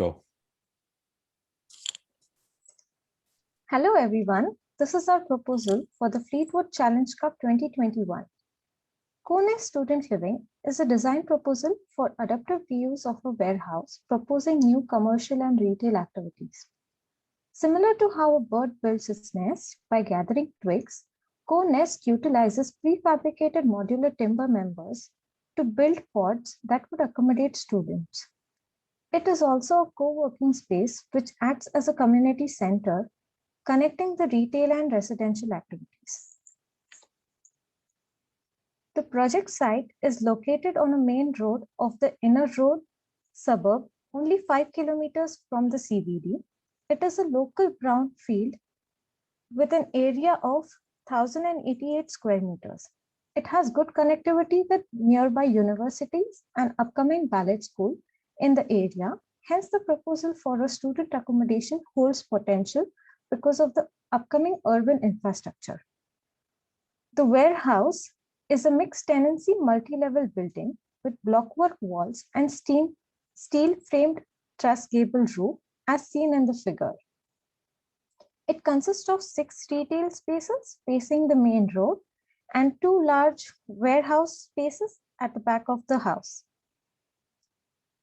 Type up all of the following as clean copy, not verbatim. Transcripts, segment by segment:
go. Hello everyone, this is our proposal for the Fleetwood Challenge Cup 2021. Co-nest Student Living is a design proposal for adaptive reuse of a warehouse proposing new commercial and retail activities. Similar to how a bird builds its nest by gathering twigs, co-nest utilizes prefabricated modular timber members to build pods that would accommodate students. It is also a co-working space which acts as a community center connecting the retail and residential activities. The project site is located on a main road of the Inner Road suburb, only 5 kilometers from the CBD. It is a local brownfield with an area of 1,088 square meters. It has good connectivity with nearby universities and upcoming ballet school in the area. Hence, the proposal for a student accommodation holds potential because of the upcoming urban infrastructure. The warehouse is a mixed tenancy multi-level building with blockwork walls and steel framed truss gable roof as seen in the figure. It consists of 6 retail spaces facing the main road and 2 large warehouse spaces at the back of the house.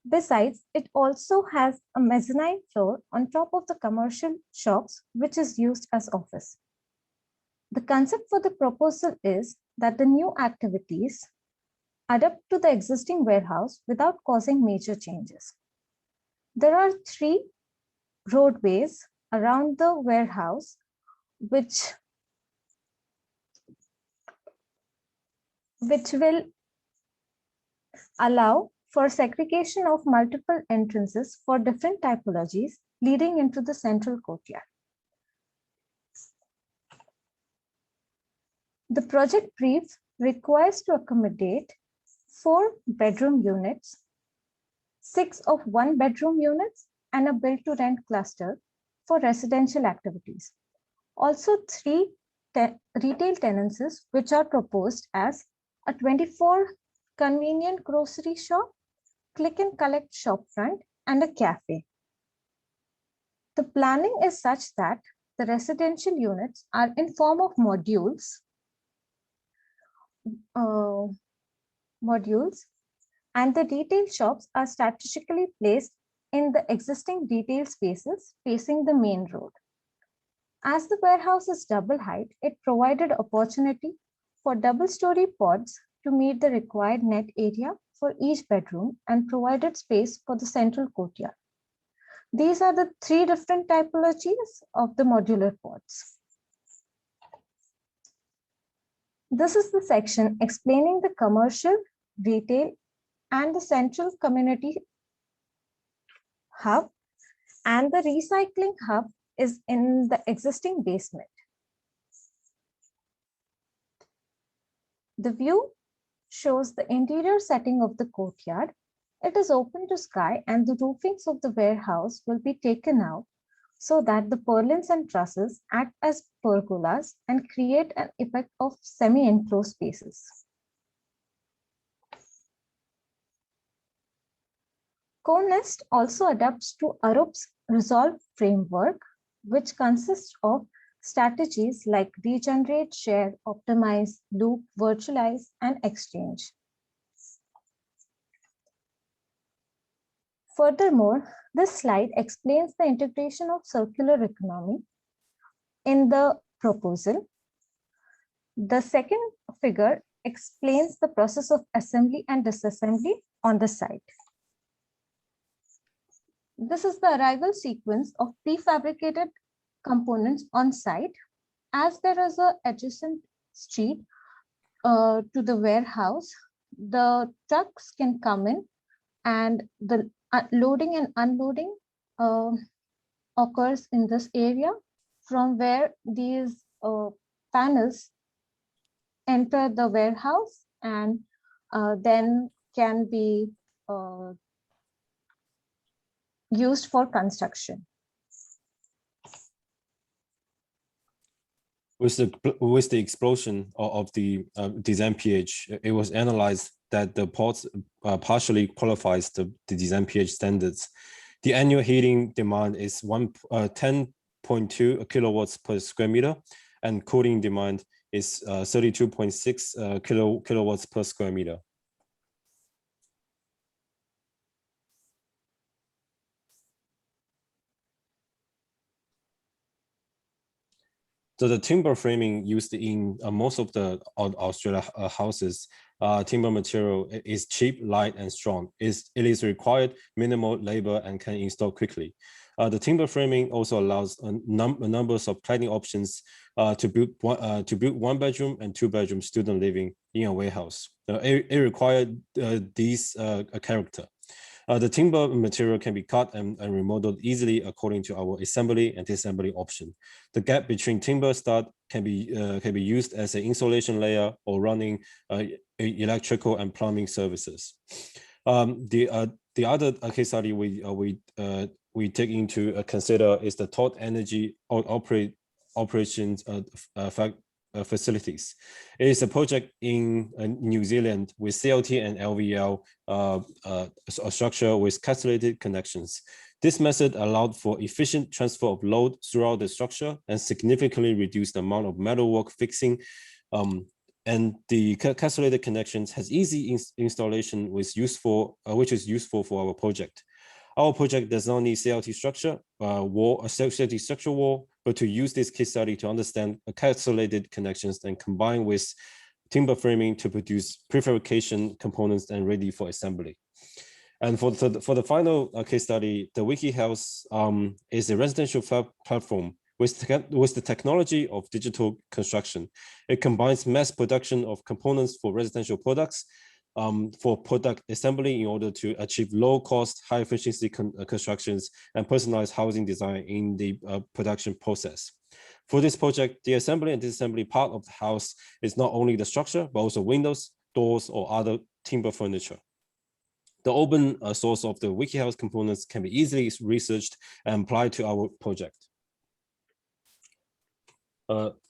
Besides, it also has a mezzanine floor on top of the commercial shops, which is used as office. The concept for the proposal is that the new activities adapt to the existing warehouse without causing major changes. There are 3 roadways around the warehouse, which will allow for segregation of multiple entrances for different typologies leading into the central courtyard. The project brief requires to accommodate 4 bedroom units, 6 of 1 bedroom units, and a build to rent cluster for residential activities. Also 3 retail tenancies, which are proposed as a 24 convenient grocery shop, click and collect shop front, and a cafe. The planning is such that the residential units are in form of modules, and the retail shops are strategically placed in the existing retail spaces facing the main road. As the warehouse is double height, it provided opportunity for double-story pods to meet the required net area for each bedroom and provided space for the central courtyard. These are the 3 different typologies of the modular pods. This is the section explaining the commercial, retail, and the central community hub, and the recycling hub is in the existing basement. The view shows the interior setting of the courtyard. It is open to sky and the roofings of the warehouse will be taken out so that the purlins and trusses act as pergolas and create an effect of semi-enclosed spaces. Co-nest also adapts to Arup's Resolve framework, which consists of strategies like regenerate, share, optimize, loop, virtualize, and exchange. Furthermore, this slide explains the integration of circular economy in the proposal. The second figure explains the process of assembly and disassembly on the site. This is the arrival sequence of prefabricated components on site. As there is an adjacent street to the warehouse, the trucks can come in and the loading and unloading occurs in this area from where these panels enter the warehouse and then can be used for construction. With the explosion of the design pH, it was analyzed that the pods partially qualifies the design pH standards. The annual heating demand is 10.2 kilowatts per square meter, and cooling demand is 32.6 kilowatts per square meter. So the timber framing used in most of the Australia houses, timber material is cheap, light, and strong. It is required minimal labor and can install quickly. The timber framing also allows a number of cladding options to build one bedroom and two bedroom student living in a warehouse. It required these character. The timber material can be cut and remodeled easily according to our assembly and disassembly option. The gap between timber stud can be used as an insulation layer or running electrical and plumbing services. The other case study we take into consider is the thought energy operations facilities. It is a project in New Zealand with CLT and LVL a structure with castellated connections. This method allowed for efficient transfer of load throughout the structure and significantly reduced the amount of metalwork fixing. And the castellated connections has easy installation which is useful for our project. Our project does not need CLT structure, CLT structure wall, but to use this case study to understand castellated connections and combine with timber framing to produce prefabrication components and ready for assembly. And for the final case study, the Wiki House is a residential platform with the technology of digital construction. It combines mass production of components for residential products for product assembly in order to achieve low cost, high efficiency constructions and personalized housing design in the production process. For this project, the assembly and disassembly part of the house is not only the structure, but also windows, doors, or other timber furniture. The open source of the WikiHouse components can be easily researched and applied to our project.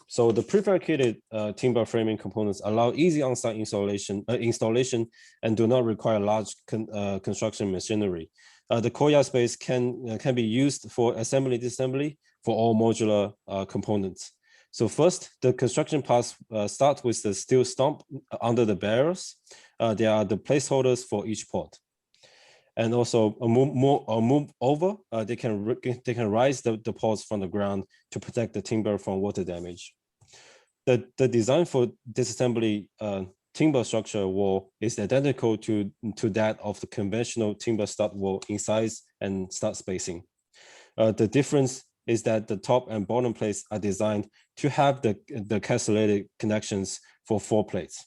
So the prefabricated timber framing components allow easy on-site installation and do not require large construction machinery. The courtyard space can be used for assembly disassembly for all modular components. So first, the construction parts start with the steel stump under the barrels. There are the placeholders for each port. And also move over, they can rise the ports from the ground to protect the timber from water damage. The design for disassembly timber structure wall is identical to that of the conventional timber stud wall in size and stud spacing. The difference is that the top and bottom plates are designed to have the castellated connections for 4 plates.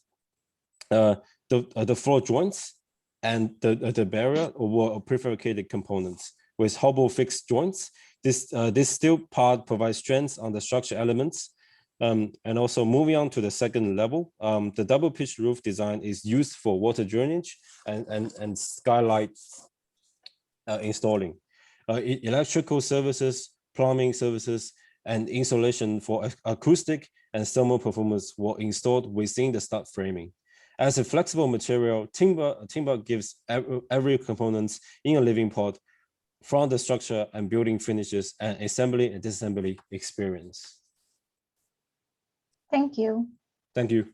The floor joints and the barrier were prefabricated components with hobble fixed joints. This steel part provides strength on the structure elements. And also moving on to the second level, the double pitch roof design is used for water drainage and skylight installing. Electrical services, plumbing services, and insulation for acoustic and thermal performance were installed within the stud framing. As a flexible material, timber gives every component in a living part from the structure and building finishes and assembly and disassembly experience. Thank you. Thank you.